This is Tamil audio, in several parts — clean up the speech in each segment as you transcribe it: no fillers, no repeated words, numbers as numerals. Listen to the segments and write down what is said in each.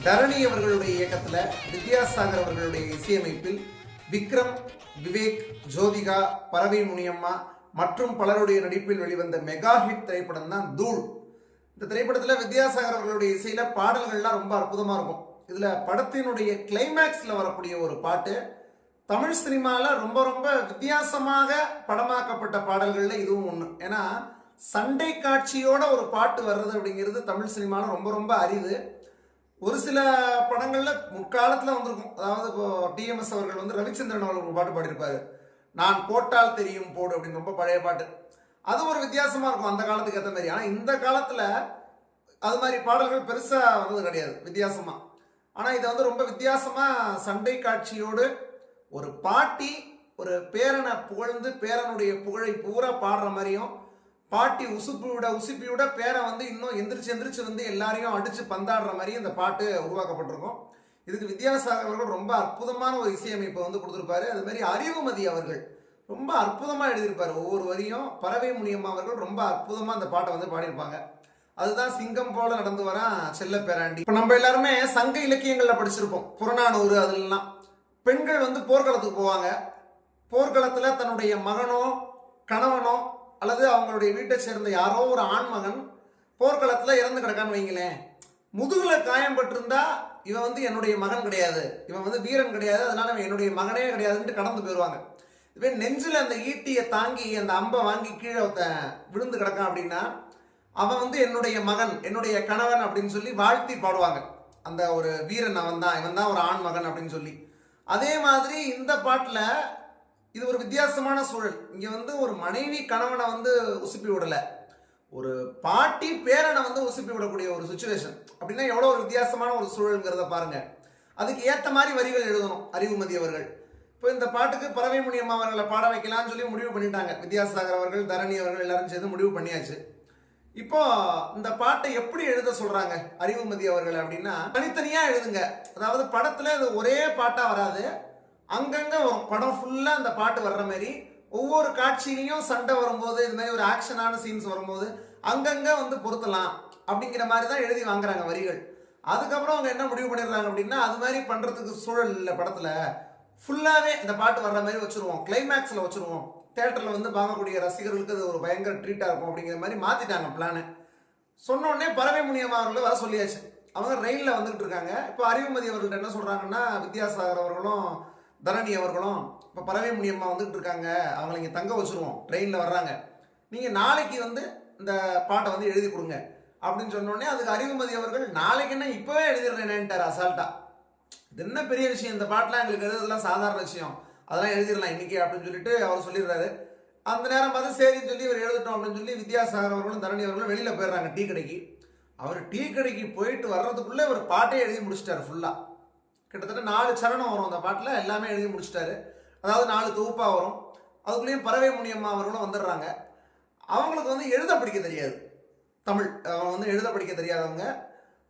தரணி அவர்களுடைய இயக்கத்துல வித்யாசாகர் அவர்களுடைய இசையமைப்பில் விக்ரம், விவேக், ஜோதிகா, பரவை முனியம்மா மற்றும் பலருடைய நடிப்பில் வெளிவந்த மெகா ஹிட் திரைப்படம் தான் தூள். இந்த திரைப்படத்துல வித்யாசாகர் அவர்களுடைய இசையில பாடல்கள்லாம் ரொம்ப அற்புதமா இருக்கும். இதுல படத்தினுடைய கிளைமேக்ஸ்ல வரக்கூடிய ஒரு பாட்டு தமிழ் சினிமால ரொம்ப ரொம்ப வித்தியாசமாக படமாக்கப்பட்ட பாடல்கள்ல இதுவும் ஒண்ணு. ஏன்னா சண்டை காட்சியோட ஒரு பாட்டு வர்றது அப்படிங்கிறது தமிழ் சினிமால ரொம்ப ரொம்ப அரிது. ஒரு சில படங்கள்ல முற்காலத்துல வந்திருக்கும். அதாவது இப்போ டிஎம்எஸ் அவர்கள் வந்து ரவிச்சந்திரன் அவர்கள் ஒரு பாட்டு பாடியிருப்பாரு, நான் போட்டால் தெரியும் போடு அப்படின்னு, ரொம்ப பழைய பாட்டு. அது ஒரு வித்தியாசமா இருக்கும் அந்த காலத்துக்கு ஏற்ற மாதிரி. ஆனா இந்த காலத்துல அது மாதிரி பாடல்கள் பெருசா வந்தது கிடையாது வித்தியாசமா. ஆனா இதை வந்து ரொம்ப வித்தியாசமா சண்டை காட்சியோடு ஒரு பாட்டி ஒரு பேரனை புகழ்ந்து பேரனுடைய புகழை பூரா பாடுற மாதிரியும், பாட்டி உசுப்பி விட பேரன் வந்து இன்னும் எந்திரிச்சு வந்து எல்லாரையும் அடிச்சு பந்தாடுற மாதிரியும் இந்த பாட்டு உருவாக்கப்பட்டிருக்கும். இதுக்கு வித்யாசாகர் அவர்கள் ரொம்ப அற்புதமான ஒரு இசையமைப்பை வந்து கொடுத்துருப்பாரு. அது மாதிரி அறிவுமதி அவர்கள் ரொம்ப அற்புதமா எழுதியிருப்பாரு. ஒவ்வொரு வரியும் பரவை முனியம்மா அவர்கள் ரொம்ப அற்புதமா அந்த பாட்டை வந்து பாடியிருப்பாங்க. அதுதான் சிங்கம் போல நடந்து வரா செல்ல பேராண்டி. இப்ப நம்ம எல்லாருமே சங்க இலக்கியங்கள்ல படிச்சிருப்போம். புறநானூறு அதெல்லாம் பெண்கள் வந்து போர்க்களத்துக்கு போவாங்க. போர்க்களத்துல தன்னுடைய மகனோ கணவனோ அல்லது அவங்களுடைய வீட்டை சேர்ந்த யாரோ ஒரு ஆண்மகன் போர்க்களத்துல இறந்து கிடக்கான்னு வைங்களேன், முதுகுல காயம் பட்டிருந்தா இவன் வந்து என்னுடைய மகன் கிடையாது, இவன் வந்து வீரன் கிடையாது, அதனால இவன் என்னுடைய மகனே கிடையாதுன்ட்டு கடந்து போயிடுவாங்க. இதுவே நெஞ்சில் அந்த ஈட்டியை தாங்கி அந்த அம்பை வாங்கி கீழே விழுந்து கிடக்கான் அப்படின்னா அவன் வந்து என்னுடைய மகன் என்னுடைய கணவன் அப்படின்னு சொல்லி வாழ்த்தி பாடுவாங்க. அந்த ஒரு வீரன் அவன் தான், இவன் தான் ஒரு ஆண் மகன் அப்படின்னு சொல்லி. அதே மாதிரி இந்த பாட்டுல இது ஒரு வித்தியாசமான சூழல். இங்க வந்து ஒரு மனைவி கணவனை வந்து உசுப்பி விடல, ஒரு பாட்டி பேரனை வந்து உசுப்பி விடக்கூடிய ஒரு சுச்சுவேஷன். அப்படின்னா எவ்வளவு ஒரு வித்தியாசமான ஒரு சூழல்ங்கிறத பாருங்க. அதுக்கு ஏத்த மாதிரி வரிகள் எழுதணும் அறிவுமதி அவர்கள். இப்போ இந்த பாட்டுக்கு பரவை முனியம்மா அவர்களை பாட வைக்கலாம்னு சொல்லி முடிவு பண்ணிட்டாங்க. வித்யாசாகர் அவர்கள், தரணி அவர்கள் எல்லாரும் சேர்ந்து முடிவு பண்ணியாச்சு. இப்போ இந்த பாட்டை எப்படி எழுத சொல்றாங்க அறிவுமதி அவர்கள் அப்படின்னா, தனித்தனியா எழுதுங்க. அதாவது படத்துல இது ஒரே பாட்டா வராது, அங்கங்க படம் ஃபுல்லா அந்த பாட்டு வர்ற மாதிரி ஒவ்வொரு காட்சியிலையும் சண்டை வரும்போது இது மாதிரி ஒரு ஆக்ஷனான சீன்ஸ் வரும்போது அங்கங்க வந்து பொருத்தலாம் அப்படிங்கிற மாதிரி தான் எழுதி வாங்குறாங்க வரிகள். அதுக்கப்புறம் அவங்க என்ன முடிவு பண்ணிடுறாங்க அப்படின்னா, அது மாதிரி பண்றதுக்கு சூழல் இல்லை, படத்துல ஃபுல்லாவே இந்த பாட்டு வர்ற மாதிரி வச்சிருவோம், கிளைமேக்ஸ்ல வச்சிருவோம், தியேட்டர்ல வந்து பார்க்கக்கூடிய ரசிகர்களுக்கு அது ஒரு பயங்கர ட்ரீட்டா இருக்கும் அப்படிங்கிற மாதிரி மாத்திட்டாங்க பிளானு. சொன்ன உடனே பரவை முனியம்மா அவர்களை வர சொல்லியாச்சு. அவங்க ரயில்ல வந்துகிட்டு இருக்காங்க. இப்போ அறிவுமதி அவர்கள்ட்ட என்ன சொல்றாங்கன்னா, வித்யாசாகர் அவர்களும் தரணி அவர்களும் இப்போ பரவை முனியம்மா வந்துகிட்டு இருக்காங்க, அவங்களை இங்கே தங்க வச்சிருவோம், ட்ரெயினில் வர்றாங்க, நீங்கள் நாளைக்கு வந்து இந்த பாட்டை வந்து எழுதி கொடுங்க அப்படின்னு சொன்னோடனே அதுக்கு அறிவுமதி அவர்கள் நாளைக்கு என்ன இப்போவே எழுதிடுறேன்ட்டார் அசால்ட்டா. இது என்ன பெரிய விஷயம், இந்த பாட்டெலாம் எங்களுக்கு எழுதுறதுலாம் சாதாரண விஷயம், அதெல்லாம் எழுதிடலாம் இன்னைக்கு அப்படின்னு சொல்லிட்டு அவர் சொல்லிடுறாரு. அந்த நேரம் பார்த்து சரின்னு சொல்லி இவர் எழுதிட்டோம் அப்படின்னு சொல்லி வித்யாசாகர் அவர்களும் தரணி அவர்களும் வெளியில் போயிடுறாங்க டீ கடைக்கு. அவர் டீ கடைக்கு போயிட்டு வர்றதுக்குள்ளே ஒரு பாட்டே எழுதி முடிச்சிட்டாரு ஃபுல்லாக. கிட்டத்தட்ட 4 சரணம் வரும் அந்த பாட்டில், எல்லாமே எழுதி முடிச்சிட்டாரு. அதாவது 4 தொகுப்பாக வரும். அதுக்குள்ளேயும் பரவை முனியம்மா அவர்களும் வந்துடுறாங்க. அவங்களுக்கு வந்து எழுத படிக்க தெரியாது தமிழ், அவங்க வந்து எழுத படிக்க தெரியாதவங்க.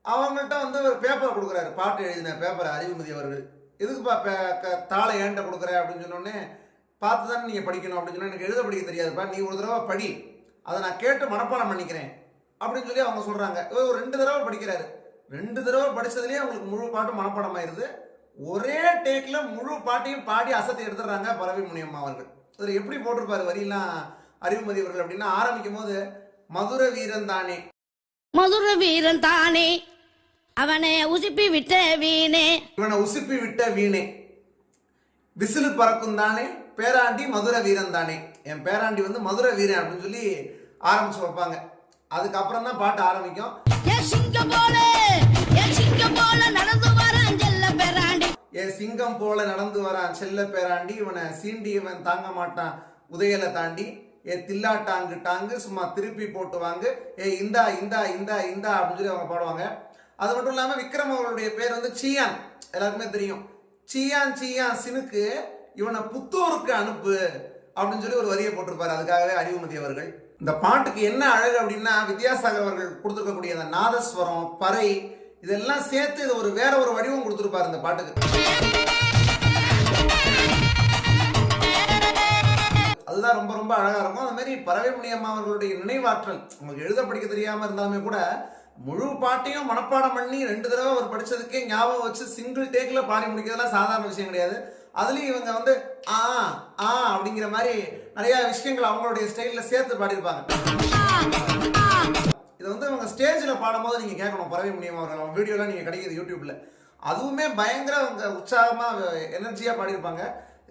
அவங்கள்ட்ட வந்து ஒரு பேப்பர் கொடுக்குறாரு, பாட்டு எழுதின பேப்பரை அறிவுமதி அவர்கள். எதுக்குப்பா தாளை ஏன்ட்ட கொடுக்குற அப்படின்னு சொன்னோடனே, பார்த்து தானே நீங்கள் படிக்கணும் அப்படின்னு சொன்னால், எனக்கு எழுத படிக்க தெரியாதுப்பா, நீ ஒரு தடவை படி, அதை நான் கேட்டு மனப்பாடம் பண்ணிக்கிறேன் அப்படின்னு சொல்லி அவங்க சொல்கிறாங்க. ஒரு 2 தடவை படிக்கிறாரு. 2 தடவை படிச்சதுலேயே அவங்களுக்கு முழு பாட்டும் மனப்பாடம் ஆயிடுது. ஒரே டேக்ல முழு பாட்டையும் பாடி அசத்தி எடுத்துடுறாங்க பரவை முனியம்மா அவர்கள். அதில் எப்படி போட்டிருப்பாரு வரியெல்லாம் அறிவுமதி அவர்கள் அப்படின்னா, ஆரம்பிக்கும் போது மதுர வீரன் தானே, மதுர வீரன் தானே, அவனை உசுப்பி விட்ட வீணே, இவனை உசுப்பி விட்ட வீணே, விசிலு பறக்கும் தானே, பேராண்டி மதுர வீரன் தானே, என் பேராண்டி வந்து மதுர வீரன் அப்படின்னு சொல்லி ஆரம்பிச்சு வைப்பாங்க. அதுக்கப்புறம் தான் பாட்டு ஆரம்பிக்கும். என் சிங்கம் போல நடந்து வரான் செல்ல பேராண்டி, என் சிங்கம் போல நடந்து வரான் செல்ல பேராண்டி, இவனை சீண்டி இவன் தாங்க மாட்டான் உதயலை தாண்டி, ஏ தில்லா டாங்கு டாங்கு சும்மா திருப்பி போட்டு வாங்கு, ஏ இந்தா இந்தா இந்தா இந்தா அப்படின்னு சொல்லி அவங்க பாடுவாங்க. அது மட்டும் இல்லாமல் விக்ரம் அவர்களுடைய பேர் வந்து சியான், எல்லாருக்குமே தெரியும். சியான் சியான் சினுக்கு இவனை புத்தூருக்கு அனுப்பு அப்படின்னு சொல்லி ஒரு வரியை போட்டிருப்பாரு. அதுக்காகவே அறிவுமதி அவர்கள். இந்த பாட்டுக்கு என்ன அழகு அப்படின்னா, வித்யாசாகர் அவர்கள் கொடுத்துருக்கக்கூடிய அந்த நாதஸ்வரம், பறை, இதெல்லாம் சேர்த்து இது ஒரு வேற ஒரு வடிவம் கொடுத்துருப்பாரு இந்த பாட்டுக்கு. அதுதான் ரொம்ப ரொம்ப அழகா இருக்கும். அது மாதிரி பரவை முனியம்மா அவர்களுடைய நினைவாற்றல், உங்களுக்கு எழுத படிக்க தெரியாம இருந்தாலுமே கூட முழு பாட்டையும் மனப்பாடம் பண்ணி 2 தடவை அவர் படிச்சதுக்கே ஞாபகம் வச்சு சிங்கிள் டேக்ல பாடி முடிக்கிறதுலாம் சாதாரண விஷயம் கிடையாது. அதுலயும் இவங்க வந்து ஆ ஆ அப்படிங்கிற மாதிரி நிறைய விஷயங்கள் அவங்களுடைய ஸ்டைல்ல சேர்த்து பாடியிருப்பாங்க. இதை வந்து அவங்க ஸ்டேஜ்ல பாடும்போது நீங்க கேட்கணும். பறவை முனியம் அவர்கள் வீடியோலாம் நீங்க கிடைக்குது யூடியூப்ல. அதுவுமே பயங்கர அவங்க உற்சாகமா எனர்ஜியா பாடியிருப்பாங்க.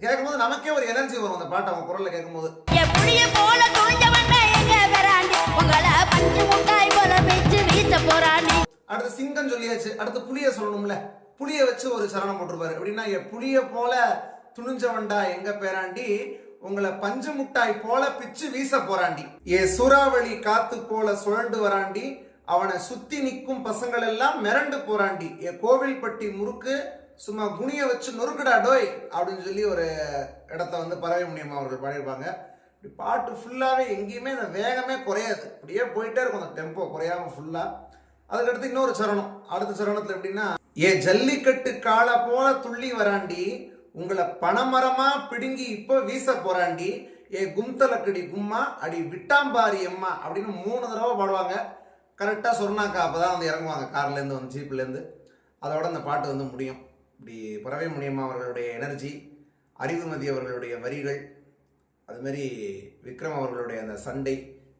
கேட்கும்போது நமக்கே ஒரு எனர்ஜி வரும் அந்த பாட்டை அவங்க குரல்ல கேட்கும்போது. எப்படியே போல துணிஞ்சவன எங்க பெறாண்டி உங்களை பஞ்சு முட்டாய் போல வச்சு வீச போறாண்டி. அடுத்து சிங்கம் சொல்லியாச்சு. அடுத்து புளிய சொல்லணும்ல. புளிய வச்சு ஒரு சரணம் போட்டிருப்பாரு. எப்படின்னா புளிய போல துணிஞ்சவன்டா எங்க பேராண்டி உங்களை பஞ்சு முட்டாய் போல பிச்சு வீச போறாண்டி. சூறாவளி காத்து போல சுழண்டு வராண்டி அவனை சுத்தி நிற்கும் பசங்கள் எல்லாம் மிரண்டு போறாண்டி. கோவில்பட்டி முறுக்கு சும்மா குனிய வச்சு நொறுக்குடா டோய் அப்படின்னு சொல்லி ஒரு இடத்த வந்து பறவை முனியம் அவர்கள் பாடியிருப்பாங்க. இப்படி பாட்டு ஃபுல்லாவே எங்கேயுமே இந்த வேகமே குறையாது. அப்படியே போயிட்டே இருக்கும் அந்த டெம்போ குறையாம ஃபுல்லா. அதுக்கடுத்து இன்னொரு சரணம். அடுத்த சரணத்துல எப்படின்னா ஜல்லிக்கட்டு காளை போல துள்ளி வராண்டி உங்களை பனைமரமா பிடுங்கி இப்ப வீச போறாண்டி கும்தலக்கடி கும்மா அடி விட்டாம்பாரி அம்மா அப்படின்னு 3 தடவை பாடுவாங்க. கரெக்டாக சொன்னாக்கா அப்பதான் வந்து இறங்குவாங்க கார்லேருந்து வந்து ஜீப்லேருந்து. அதோட அந்த பாட்டு வந்து முடியும். இப்படி பறவை முனியம்மா அவர்களுடைய எனர்ஜி, அறிவுமதி அவர்களுடைய வரிகள், அதுமாரி விக்ரம் அவர்களுடைய அந்த சண்டை,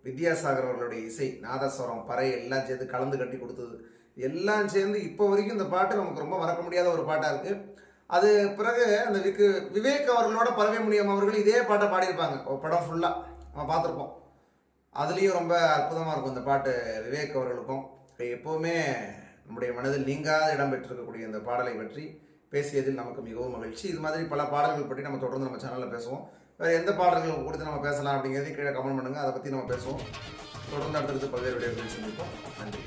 வித்யாசாகர் அவர்களுடைய இசை, நாதஸ்வரம், பறை எல்லாம் சேர்ந்து கலந்து கட்டி கொடுத்தது எல்லாம் சேர்ந்து இப்போ வரைக்கும் இந்த பாட்டு நமக்கு ரொம்ப மறக்க முடியாத ஒரு பாட்டாக இருக்குது. அது பிறகு அந்த விவேக் அவர்களோட பறவை முனியம் அவர்கள் இதே பாட்டை பாடியிருப்பாங்க படம் ஃபுல்லாக நம்ம பார்த்துருப்போம். அதுலேயும் ரொம்ப அற்புதமாக இருக்கும் இந்த பாட்டு. விவேக் அவர்களுக்கும் எப்போவுமே நம்முடைய மனதில் நீங்காத இடம் பெற்றிருக்கக்கூடிய இந்த பாடலை பற்றி பேசியதில் நமக்கு மிகவும் மகிழ்ச்சி. இது மாதிரி பல பாடல்கள் பற்றி நம்ம தொடர்ந்து நம்ம சேனலில் பேசுவோம். வேறு எந்த பாடல்கள் கொடுத்து நம்ம பேசலாம் அப்படிங்கிறதையும் கீழே கமெண்ட் பண்ணுங்கள். அதை பற்றி நம்ம பேசுவோம். தொடர்ந்து அடுத்தடுத்து பல்வேறு வீடியோக்கள் சந்திப்போம். நன்றி.